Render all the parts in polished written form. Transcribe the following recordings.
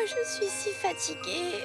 je suis si fatiguée.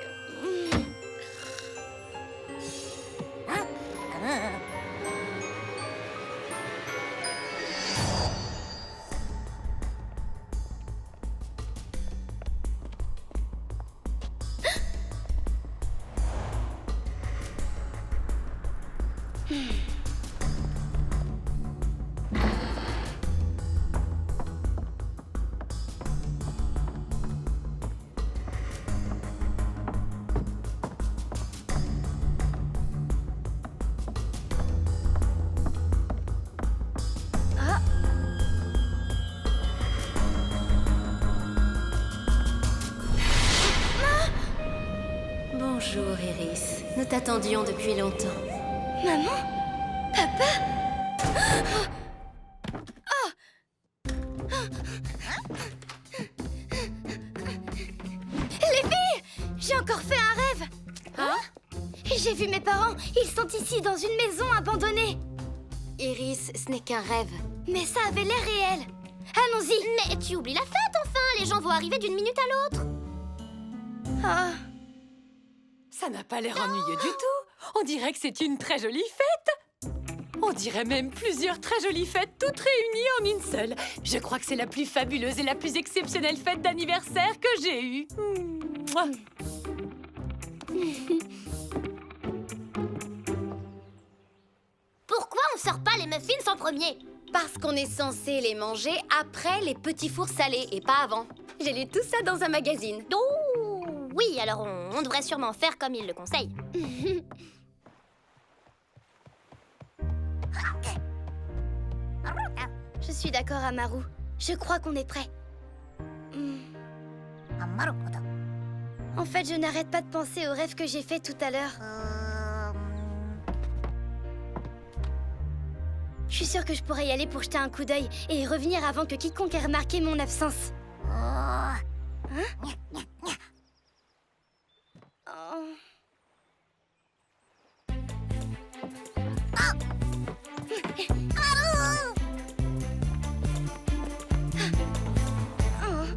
Bonjour, Iris. Nous t'attendions depuis longtemps. Maman? Papa? Les filles! J'ai encore fait un rêve! Hein? J'ai vu mes parents, ils sont ici dans une maison abandonnée. Iris, ce n'est qu'un rêve. Mais ça avait l'air réel. Allons-y. Mais tu oublies la fête, enfin! Les gens vont arriver d'une minute à l'autre. Ah, Ça n'a pas l'air ennuyeux du tout. On dirait que c'est une très jolie fête. On dirait même plusieurs très jolies fêtes toutes réunies en une seule. Je crois que c'est la plus fabuleuse et la plus exceptionnelle fête d'anniversaire que j'ai eue. Mouah. Pourquoi on sort pas les muffins en premier? Parce qu'on est censé les manger après les petits fours salés et pas avant. J'ai lu tout ça dans un magazine. Oh, oui, alors on devrait sûrement faire comme il le conseille. je suis d'accord, Amaru. Je crois qu'on est prêt. En fait, je n'arrête pas de penser au rêve que j'ai fait tout à l'heure. Je suis sûre que je pourrais y aller pour jeter un coup d'œil et revenir avant que quiconque ait remarqué mon absence. Hein? Oh. Oh.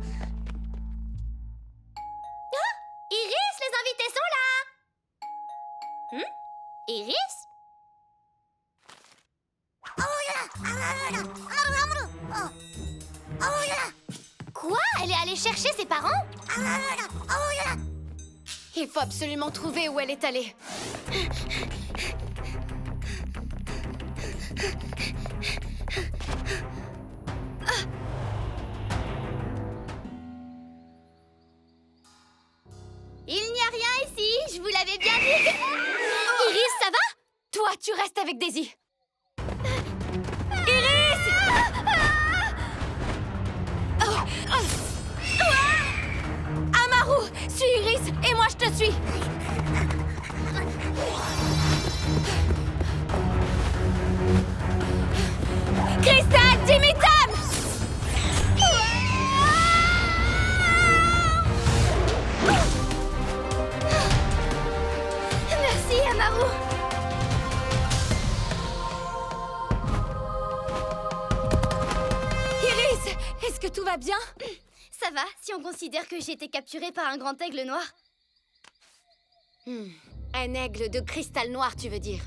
Iris, les invités sont là! Iris? Quoi? Elle est allée chercher ses parents? Il faut absolument trouver où elle est allée. Il n'y a rien ici, je vous l'avais bien dit. Iris, ça va? Toi, tu restes avec Daisy. Amaru, suis Iris et moi je te suis. Crystal, Dimitam! Merci, Amaru. Iris, est-ce que tout va bien? Ça va, si on considère que j'ai été capturée par un grand aigle noir. Un aigle de cristal noir, tu veux dire?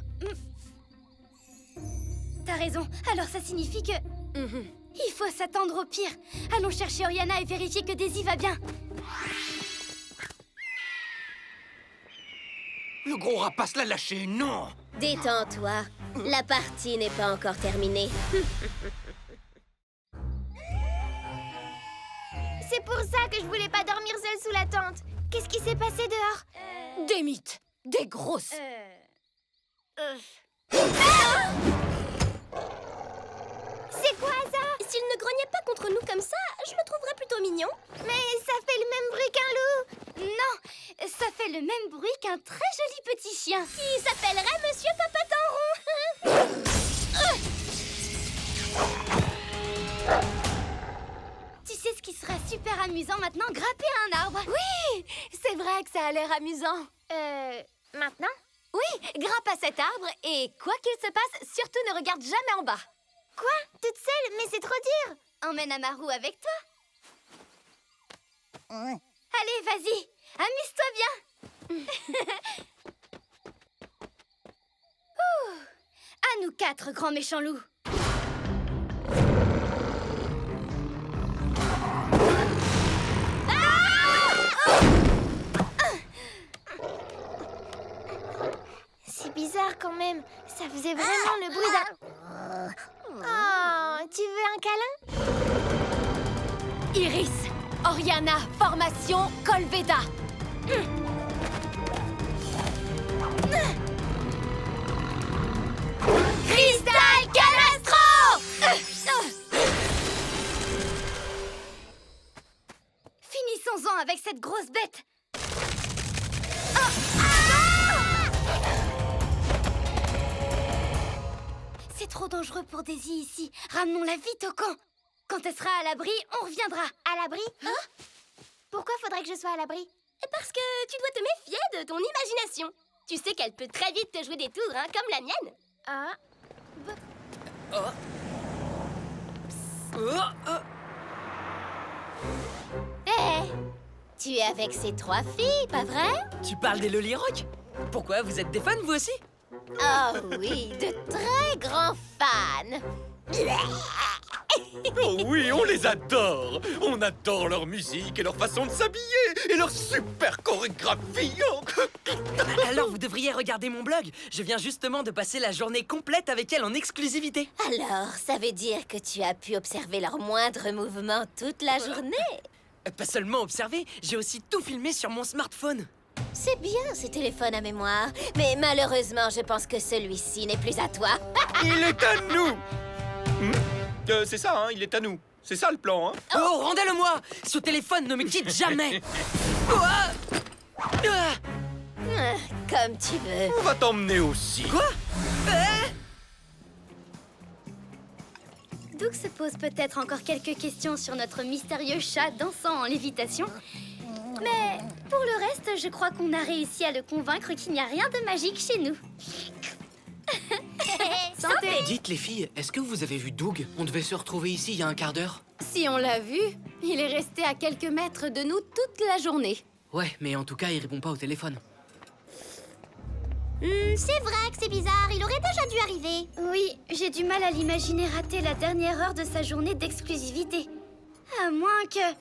T'as raison, alors ça signifie que... Il faut s'attendre au pire. Allons chercher Oriana et vérifier que Daisy va bien. Le gros rapace l'a lâché, non! Détends-toi, la partie n'est pas encore terminée. C'est pour ça que je voulais pas dormir seule sous la tente. Qu'est-ce qui s'est passé dehors? Des mythes, des grosses. C'est quoi ça? S'il ne grognait pas contre nous comme ça, je le trouverais plutôt mignon. Mais ça fait le même bruit qu'un loup. Non, ça fait le même bruit qu'un très joli petit chien. Qui s'appellerait Monsieur Papatanron. Tu sais ce qui sera super amusant maintenant? Grimper à un arbre. Oui, c'est vrai que ça a l'air amusant. Maintenant? Oui, grimpe à cet arbre et quoi qu'il se passe, surtout ne regarde jamais en bas. Quoi? Toute seule? Mais c'est trop dur. Emmène Amaru avec toi. Allez, vas-y, amuse-toi bien. Ouh, à nous 4, grands méchants loups. C'est bizarre quand même. Ça faisait vraiment le bruit d'un... Oh, tu veux un câlin? Iris, Oriana, formation Colveda. Cristal Canastro! Finissons-en avec cette grosse bête. C'est trop dangereux pour Daisy ici. Ramenons-la vite au camp. Quand elle sera à l'abri, on reviendra. À l'abri? Pourquoi faudrait que je sois à l'abri? Parce que tu dois te méfier de ton imagination. Tu sais qu'elle peut très vite te jouer des tours, hein, comme la mienne. Ah. Hé, tu es avec ces 3 filles, pas vrai? Tu parles des Loli Rock? Pourquoi, vous êtes des fans, vous aussi? Oh oui, de très grands fans. Oh oui, on les adore. On adore leur musique et leur façon de s'habiller et leur super chorégraphie. Alors vous devriez regarder mon blog. Je viens justement de passer la journée complète avec elle en exclusivité. Alors, ça veut dire que tu as pu observer leurs moindres mouvements toute la journée? Pas seulement observer, j'ai aussi tout filmé sur mon smartphone. C'est bien, ces téléphones à mémoire. Mais malheureusement, je pense que celui-ci n'est plus à toi. Il est à nous. C'est ça, hein, il est à nous. C'est ça le plan, hein. Oh, rendez-le-moi! Ce téléphone ne me quitte jamais. Ouah. Ah. Comme tu veux. On va t'emmener aussi. Quoi? Doug se pose peut-être encore quelques questions sur notre mystérieux chat dansant en lévitation. Mais pour le reste, je crois qu'on a réussi à le convaincre qu'il n'y a rien de magique chez nous. Santé! Dites les filles, est-ce que vous avez vu Doug? On devait se retrouver ici il y a un quart d'heure. Si on l'a vu, il est resté à quelques mètres de nous toute la journée. Ouais, mais en tout cas, il répond pas au téléphone. C'est vrai que c'est bizarre. Il aurait déjà dû arriver. Oui, j'ai du mal à l'imaginer rater la dernière heure de sa journée d'exclusivité. À moins que...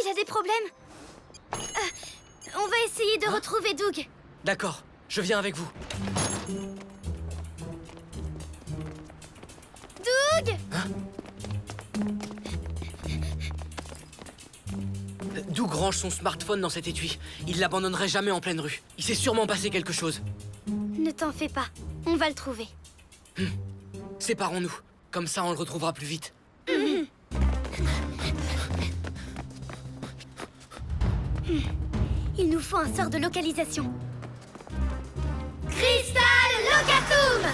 Il a des problèmes. On va essayer de retrouver Doug. D'accord, je viens avec vous. Doug! Doug range son smartphone dans cet étui. Il l'abandonnerait jamais en pleine rue. Il s'est sûrement passé quelque chose. Ne t'en fais pas, on va le trouver. Séparons-nous. Comme ça, on le retrouvera plus vite. Il nous faut un sort de localisation. Crystal Locatum!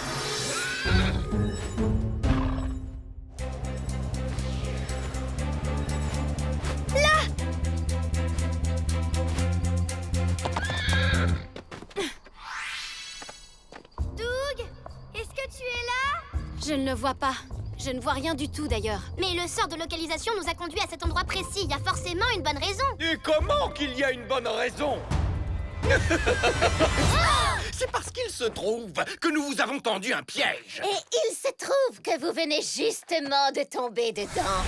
Doug, est-ce que tu es là? Je ne le vois pas. Je ne vois rien du tout d'ailleurs. Mais le sort de localisation nous a conduits à cet endroit précis. Il y a forcément une bonne raison. Et comment qu'il y a une bonne raison? C'est parce qu'il se trouve que nous vous avons tendu un piège. Et il se trouve que vous venez justement de tomber dedans.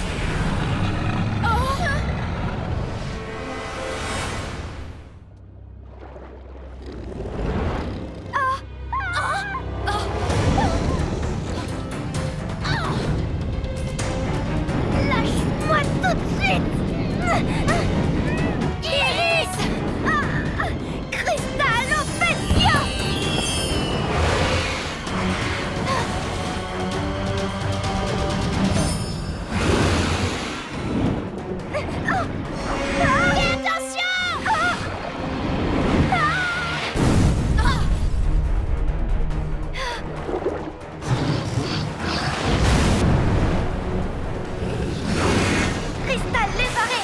Lâche-moi tout de suite! Iris! Cristallopédia! Fais attention! Cristal lévaré!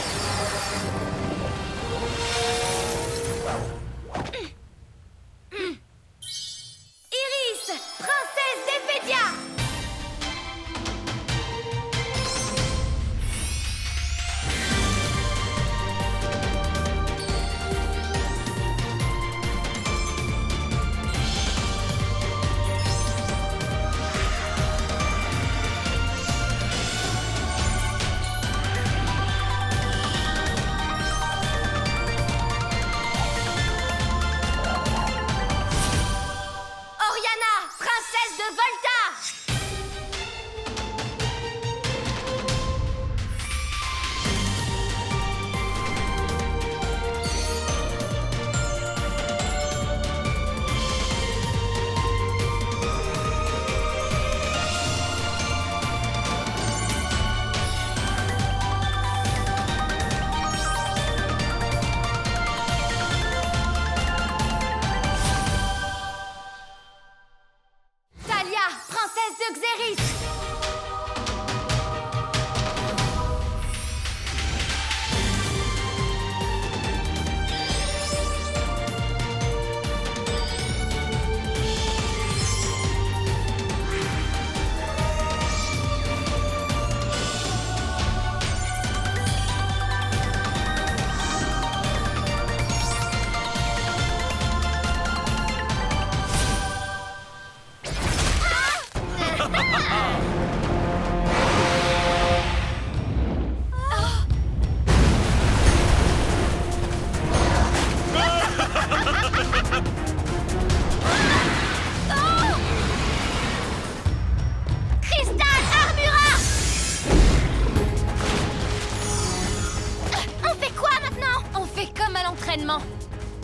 l'entraînement.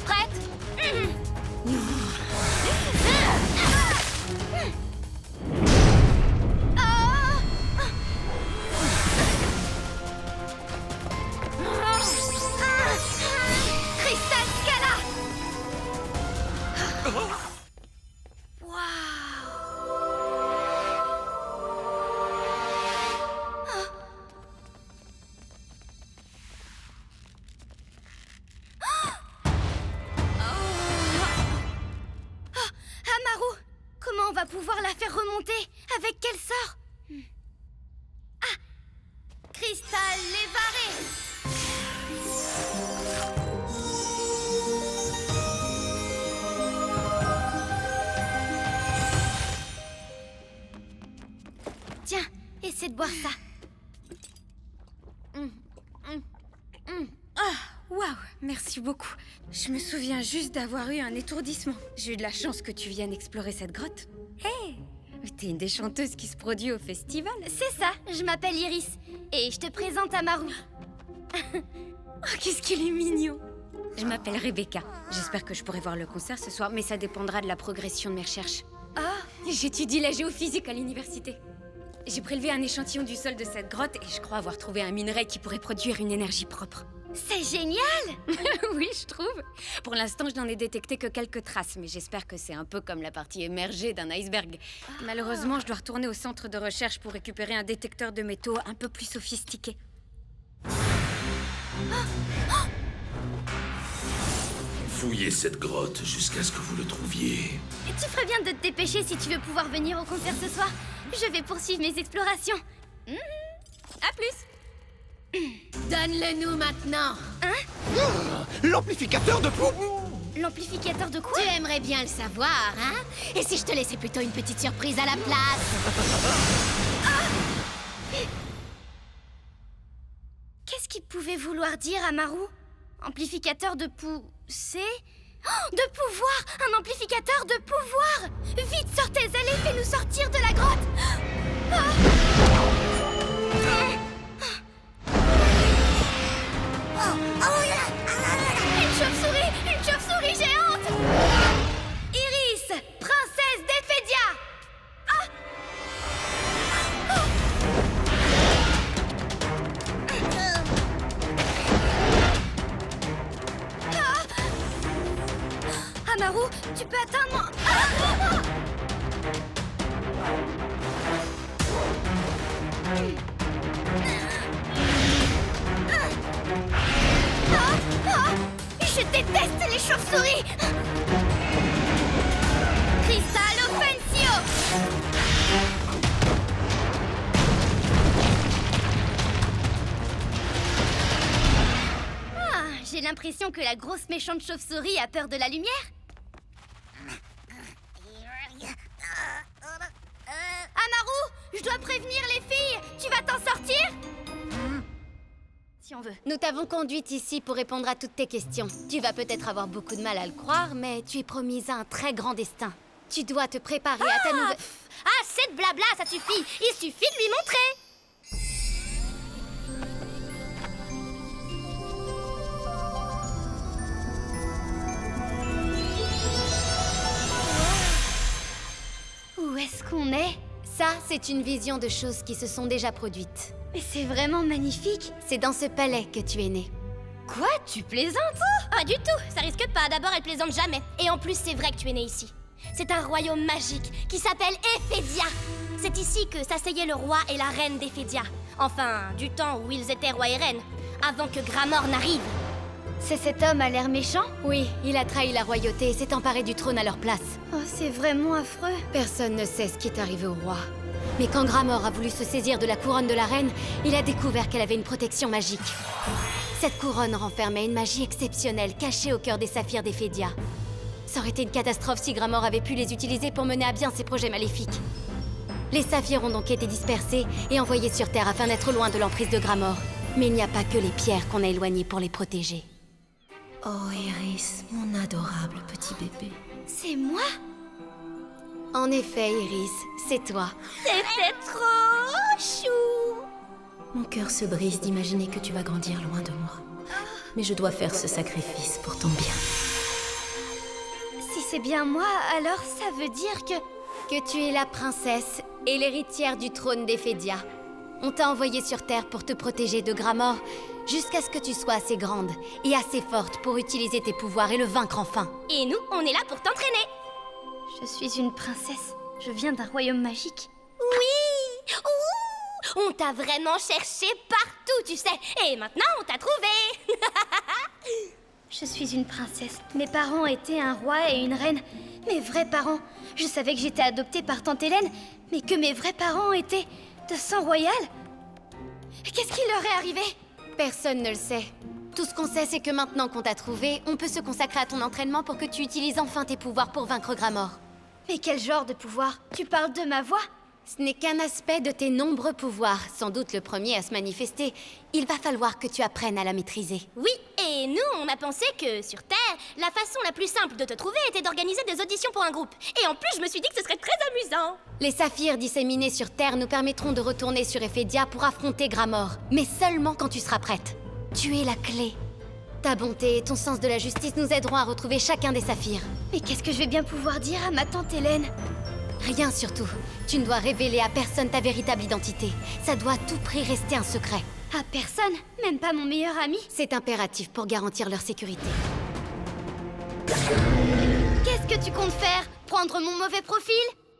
Prête? Cristal Scala! Amaru, comment on va pouvoir la faire remonter? Avec quel sort? Ah! Cristal Lévaré! Tiens, essaie de boire ça. Waouh, merci beaucoup. Je me souviens juste d'avoir eu un étourdissement. J'ai eu de la chance que tu viennes explorer cette grotte. Hé, t'es une des chanteuses qui se produit au festival. C'est ça, je m'appelle Iris. Et je te présente Amaru. Oh, qu'est-ce qu'il est mignon. Je m'appelle Rebecca. J'espère que je pourrai voir le concert ce soir, mais ça dépendra de la progression de mes recherches. J'étudie la géophysique à l'université. J'ai prélevé un échantillon du sol de cette grotte et je crois avoir trouvé un minerai qui pourrait produire une énergie propre. C'est génial! Oui, je trouve. Pour l'instant, je n'en ai détecté que quelques traces, mais j'espère que c'est un peu comme la partie émergée d'un iceberg. Malheureusement, je dois retourner au centre de recherche pour récupérer un détecteur de métaux un peu plus sophistiqué. Fouillez cette grotte jusqu'à ce que vous le trouviez. Tu ferais bien de te dépêcher si tu veux pouvoir venir au concert ce soir. Je vais poursuivre mes explorations. À plus! Donne-le-nous maintenant. L'amplificateur de pou... L'amplificateur de quoi? Tu aimerais bien le savoir, hein? Et si je te laissais plutôt une petite surprise à la place? Qu'est-ce qu'il pouvait vouloir dire, Amaru? Amplificateur de pousser? Oh, de pouvoir! Un amplificateur de pouvoir! Vite, sors tes ailes et fais-nous sortir de la grotte! Une chauve-souris géante! Iris, princesse d'Ephédia! Amaru, tu peux atteindre mon... Je déteste les chauves-souris! Cristal Offensio! J'ai l'impression que la grosse méchante chauve-souris a peur de la lumière. Amaru, je dois prévenir les filles. Tu vas t'en sortir? Si on veut. Nous t'avons conduite ici pour répondre à toutes tes questions. Tu vas peut-être avoir beaucoup de mal à le croire, mais tu es promise à un très grand destin. Tu dois te préparer à ta nouvelle... Assez de blabla, ça suffit. Il suffit de lui montrer. Où est-ce qu'on est? Ça, c'est une vision de choses qui se sont déjà produites. Mais c'est vraiment magnifique. C'est dans ce palais que tu es née. Quoi? Tu plaisantes? Pas du tout, ça risque pas. D'abord, elle plaisante jamais. Et en plus, c'est vrai que tu es née ici. C'est un royaume magique qui s'appelle Ephédia. C'est ici que s'asseyaient le roi et la reine d'Ephédia. Enfin, du temps où ils étaient roi et reine, avant que Gramor n'arrive. C'est cet homme à l'air méchant? Oui, il a trahi la royauté et s'est emparé du trône à leur place. Oh, c'est vraiment affreux. Personne ne sait ce qui est arrivé au roi. Mais quand Gramor a voulu se saisir de la couronne de la reine, il a découvert qu'elle avait une protection magique. Cette couronne renfermait une magie exceptionnelle cachée au cœur des saphirs d'Ephédia. Ça aurait été une catastrophe si Gramor avait pu les utiliser pour mener à bien ses projets maléfiques. Les saphirs ont donc été dispersés et envoyés sur Terre afin d'être loin de l'emprise de Gramor. Mais il n'y a pas que les pierres qu'on a éloignées pour les protéger. Oh, Iris, mon adorable petit bébé. C'est moi? En effet, Iris, c'est toi. C'était trop chou. Mon cœur se brise d'imaginer que tu vas grandir loin de moi. mais je dois faire ce sacrifice pour ton bien. Si c'est bien moi, alors ça veut dire que... Que tu es la princesse et l'héritière du trône d'Éphédia. On t'a envoyé sur Terre pour te protéger de Gramor, jusqu'à ce que tu sois assez grande et assez forte pour utiliser tes pouvoirs et le vaincre enfin. Et nous, on est là pour t'entraîner. Je suis une princesse. Je viens d'un royaume magique. Oui! Ouh! On t'a vraiment cherché partout, tu sais. Et maintenant, on t'a trouvé. Je suis une princesse. Mes parents étaient un roi et une reine. Mes vrais parents. Je savais que j'étais adoptée par tante Hélène, mais que mes vrais parents étaient de sang royal. Qu'est-ce qui leur est arrivé? Personne ne le sait. Tout ce qu'on sait, c'est que maintenant qu'on t'a trouvé, on peut se consacrer à ton entraînement pour que tu utilises enfin tes pouvoirs pour vaincre Gramor. Mais quel genre de pouvoir? Tu parles de ma voix? Ce n'est qu'un aspect de tes nombreux pouvoirs, sans doute le premier à se manifester. Il va falloir que tu apprennes à la maîtriser. Oui, et nous, on a pensé que, sur Terre, la façon la plus simple de te trouver était d'organiser des auditions pour un groupe. Et en plus, je me suis dit que ce serait très amusant. Les saphirs disséminés sur Terre nous permettront de retourner sur Éphédia pour affronter Gramor, mais seulement quand tu seras prête. Tu es la clé. Ta bonté et ton sens de la justice nous aideront à retrouver chacun des saphirs. Mais qu'est-ce que je vais bien pouvoir dire à ma tante Hélène? Rien surtout. Tu ne dois révéler à personne ta véritable identité. Ça doit à tout prix rester un secret. À personne? Même pas mon meilleur ami? C'est impératif pour garantir leur sécurité. Qu'est-ce que tu comptes faire? Prendre mon mauvais profil? Oh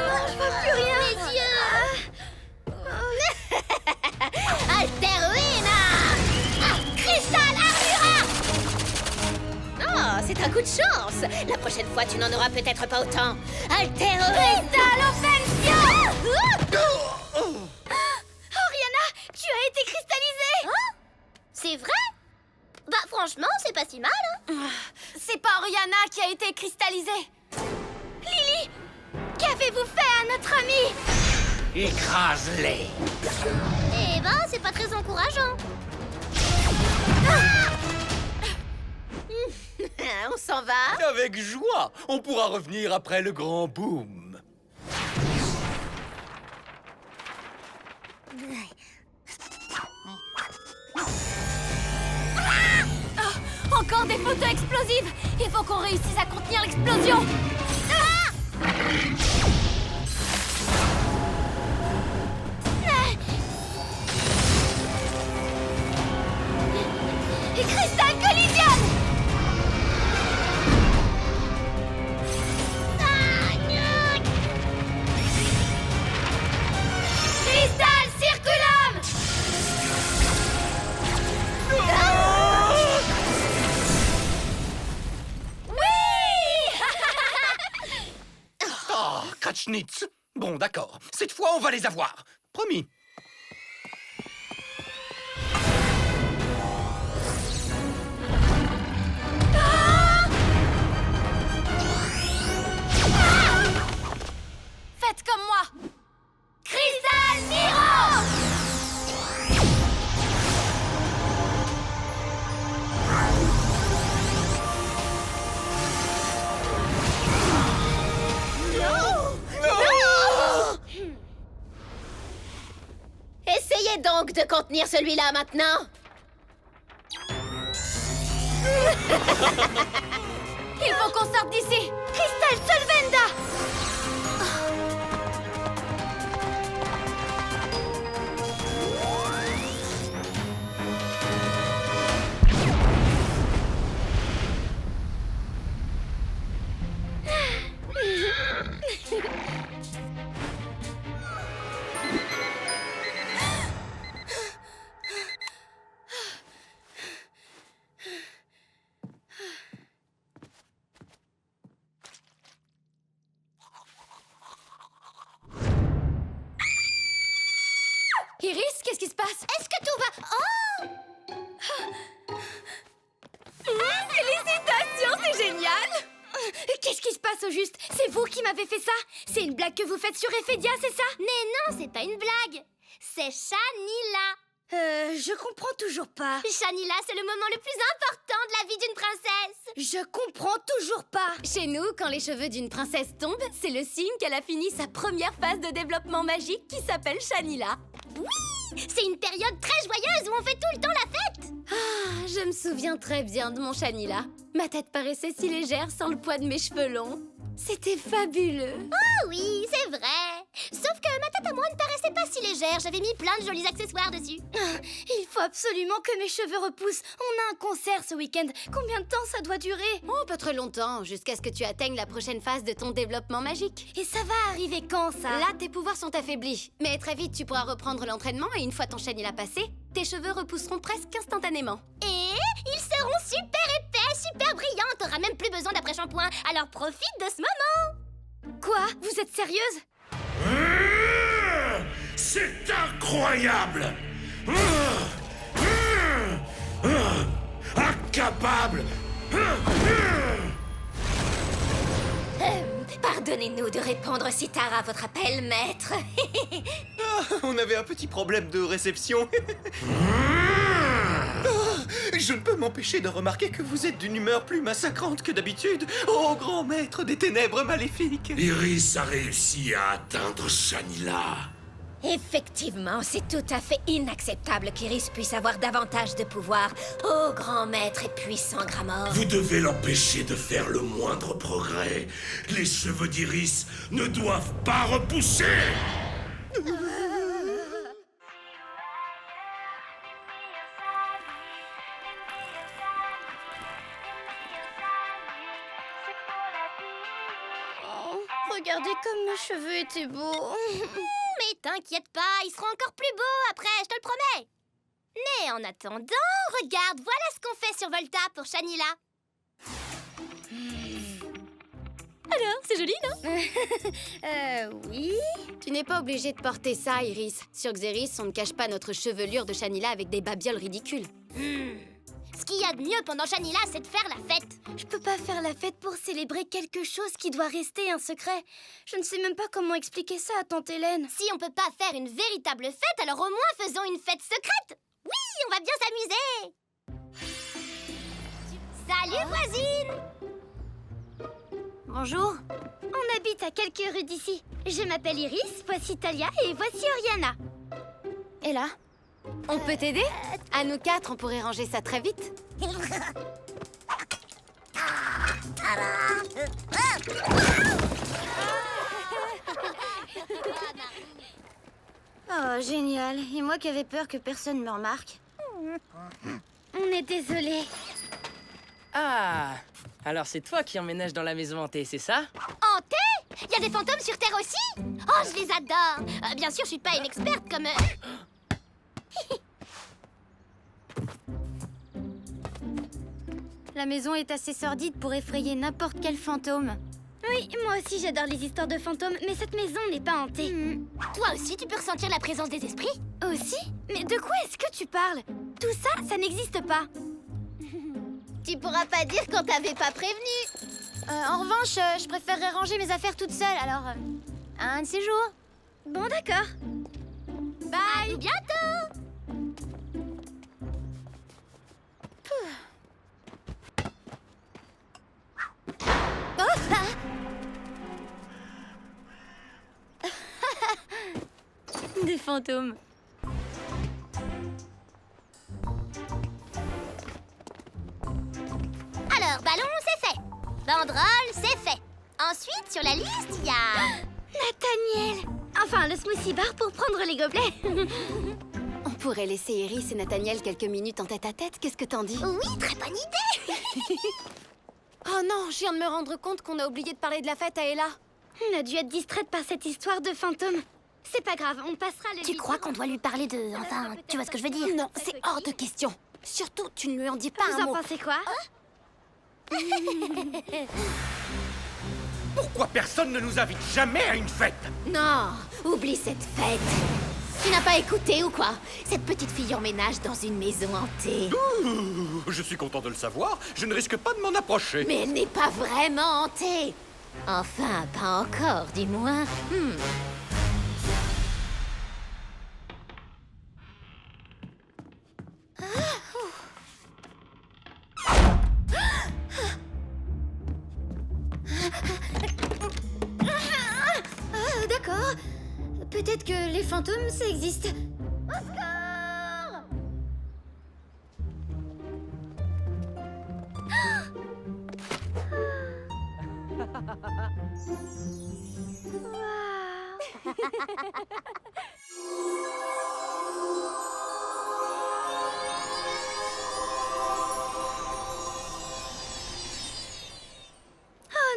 non, je vois plus rien! Les yeux! Alteruina! Cristal Armura! Oh, c'est un coup de chance. La prochaine fois, tu n'en auras peut-être pas autant. Alteruina! Cristal Offensio! Oriana, tu as été cristallisée! C'est vrai? Bah franchement, c'est pas si mal, hein? C'est pas Oriana qui a été cristallisée! Lily! Qu'avez-vous fait à notre amie? Écrase-les! Eh ben, c'est pas très encourageant. On s'en va? Avec joie! On pourra revenir après le grand boom. Encore des photos explosives! Il faut qu'on réussisse à contenir l'explosion! Et Cristal collisionne! Cristal circulum! Ah, Kratchnitz! Bon, d'accord. Cette fois, on va les avoir. Promis. Faites comme moi! Cristal Niro! Essayez donc de contenir celui-là maintenant. Il faut qu'on sorte d'ici! Cristal Solvenda! Iris, qu'est-ce qui se passe? Est-ce que tout va... Oh! Félicitations, c'est génial! Qu'est-ce qui se passe au juste? C'est vous qui m'avez fait ça? C'est une blague que vous faites sur Éphédia, c'est ça? Mais non, c'est pas une blague. C'est Shanila. Je comprends toujours pas. Shanila, c'est le moment le plus important de la vie d'une princesse. Je comprends toujours pas. Chez nous, quand les cheveux d'une princesse tombent, c'est le signe qu'elle a fini sa première phase de développement magique qui s'appelle Shanila. Oui, c'est une période très joyeuse où on fait tout le temps la fête. Ah, je me souviens très bien de mon Shanila. Ma tête paraissait si légère sans le poids de mes cheveux longs. C'était fabuleux. Oh oui, c'est vrai. Sauf que ma tête à moi ne paraissait pas si légère. J'avais mis plein de jolis accessoires dessus. Il faut absolument que mes cheveux repoussent. On a un concert ce week-end. Combien de temps ça doit durer? Oh, pas très longtemps, jusqu'à ce que tu atteignes la prochaine phase de ton développement magique. Et ça va arriver quand, ça? Là, tes pouvoirs sont affaiblis. Mais très vite, tu pourras reprendre l'entraînement et une fois ton Shanila passé, tes cheveux repousseront presque instantanément. Et ils seront super épais, super brillants. T'auras même plus besoin d'après-shampoing. Alors profite de ce moment. Quoi? Vous êtes sérieuse? C'est incroyable! Incapable! Pardonnez-nous de répondre si tard à votre appel, maître. On avait un petit problème de réception. Je ne peux m'empêcher de remarquer que vous êtes d'une humeur plus massacrante que d'habitude. Ô grand maître des ténèbres maléfiques! Iris a réussi à atteindre Shanila. Effectivement, c'est tout à fait inacceptable qu'Iris puisse avoir davantage de pouvoir. Ô grand maître et puissant Gramor. Vous devez l'empêcher de faire le moindre progrès. Les cheveux d'Iris ne doivent pas repousser. Regardez comme mes cheveux étaient beaux. Mais t'inquiète pas, ils seront encore plus beaux après, je te le promets. Mais en attendant, regarde, voilà ce qu'on fait sur Volta pour Shanila. Alors, c'est joli, non? Oui. Tu n'es pas obligée de porter ça, Iris. Sur Xeris, on ne cache pas notre chevelure de Shanila avec des babioles ridicules. Ce qu'il y a de mieux pendant Shanila, c'est de faire la fête. Je peux pas faire la fête pour célébrer quelque chose qui doit rester un secret. Je ne sais même pas comment expliquer ça à tante Hélène. Si on peut pas faire une véritable fête, alors au moins faisons une fête secrète. Oui, on va bien s'amuser. Salut, voisine. Bonjour. On habite à quelques rues d'ici. Je m'appelle Iris, voici Talia et voici Oriana. Et là? On peut t'aider? À nous quatre, on pourrait ranger ça très vite. Oh, génial. Et moi qui avais peur que personne me remarque. On est désolé. Ah, alors c'est toi qui emménages dans la maison hantée, c'est ça? Hantée? Il y a des fantômes sur Terre aussi? Oh, je les adore. Bien sûr, je suis pas une experte comme... La maison est assez sordide pour effrayer n'importe quel fantôme. Oui, moi aussi j'adore les histoires de fantômes, mais cette maison n'est pas hantée. Toi aussi, tu peux ressentir la présence des esprits? Aussi? Mais de quoi est-ce que tu parles? Tout ça, ça n'existe pas. Tu pourras pas dire qu'on t'avait pas prévenu. En revanche, je préférerais ranger mes affaires toute seule, alors... un de ces jours. Bon, d'accord. Bye. À bientôt. Des fantômes. Alors, ballon, c'est fait. Banderole, c'est fait. Ensuite, sur la liste, il y a... Nathaniel. Enfin, le smoothie bar pour prendre les gobelets. On pourrait laisser Iris et Nathaniel quelques minutes en tête-à-tête, qu'est-ce que t'en dis? Oui, très bonne idée. Oh non, je viens de me rendre compte qu'on a oublié de parler de la fête à Ella. On a dû être distraite par cette histoire de fantôme. C'est pas grave, on passera le... Tu crois qu'on doit lui parler de... Enfin, tu vois ce que je veux dire? Non, c'est hors de question. Surtout, tu ne lui en dis pas Vous un en mot. pensez quoi? Pourquoi personne ne nous invite jamais à une fête? Non, oublie cette fête. Tu n'as pas écouté ou quoi? Cette petite fille emménage dans une maison hantée. Ouh, je suis content de le savoir. Je ne risque pas de m'en approcher. Mais elle n'est pas vraiment hantée. Enfin, pas encore, dis-moi. Peut-être que les fantômes, ça existe. Oh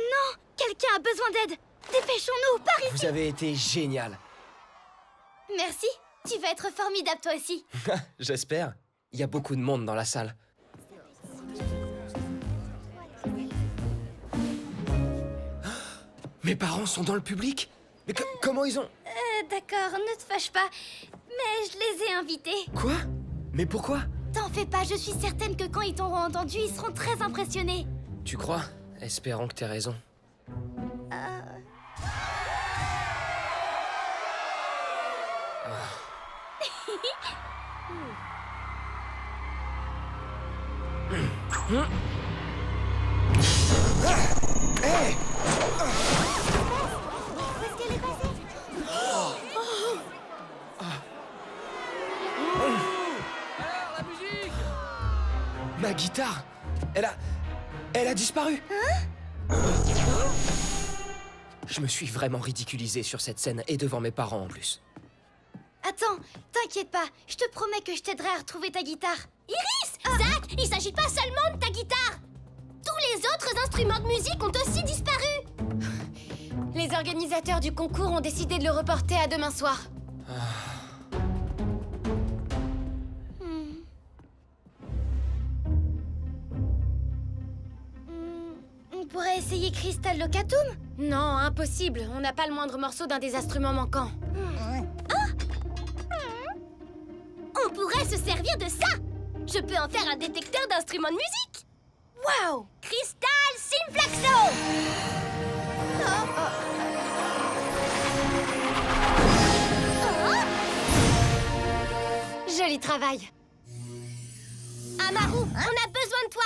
non! Quelqu'un a besoin d'aide! Dépêchons-nous, par ici! Vous avez été génial. Merci, tu vas être formidable toi aussi. J'espère. Il y a beaucoup de monde dans la salle. Mes parents sont dans le public? Mais comment ils ont... D'accord, ne te fâche pas, mais je les ai invités. Quoi? Mais pourquoi? T'en fais pas, je suis certaine que quand ils t'auront entendu, ils seront très impressionnés. Tu crois? Espérons que t'aies raison. Hey! Où est-ce qu'elle est passée? La musique! Ma guitare! Elle a disparu! Hein? Je me suis vraiment ridiculisé sur cette scène et devant mes parents en plus. Attends, t'inquiète pas, je te promets que je t'aiderai à retrouver ta guitare. Iris! Zach, il s'agit pas seulement de ta guitare! Tous les autres instruments de musique ont aussi disparu! Les organisateurs du concours ont décidé de le reporter à demain soir. On pourrait essayer Crystal Locatum? Non, impossible. On n'a pas le moindre morceau d'un des instruments manquants. On pourrait se servir de ça! Je peux en faire un détecteur d'instruments de musique! Waouh! Crystal Synflaxo! Joli travail. Amaru, on a besoin de toi!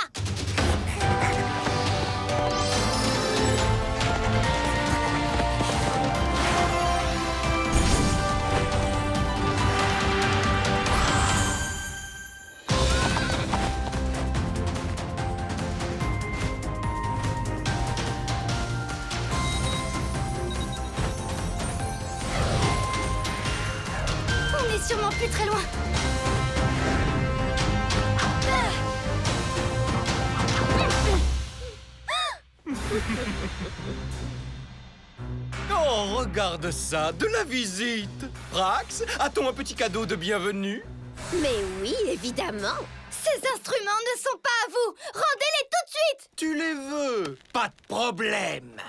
On est sûrement plus très loin. Oh, regarde ça, de la visite! Prax, a-t-on un petit cadeau de bienvenue? Mais oui, évidemment. Ces instruments ne sont pas à vous! Rendez-les tout de suite! Tu les veux? Pas de problème!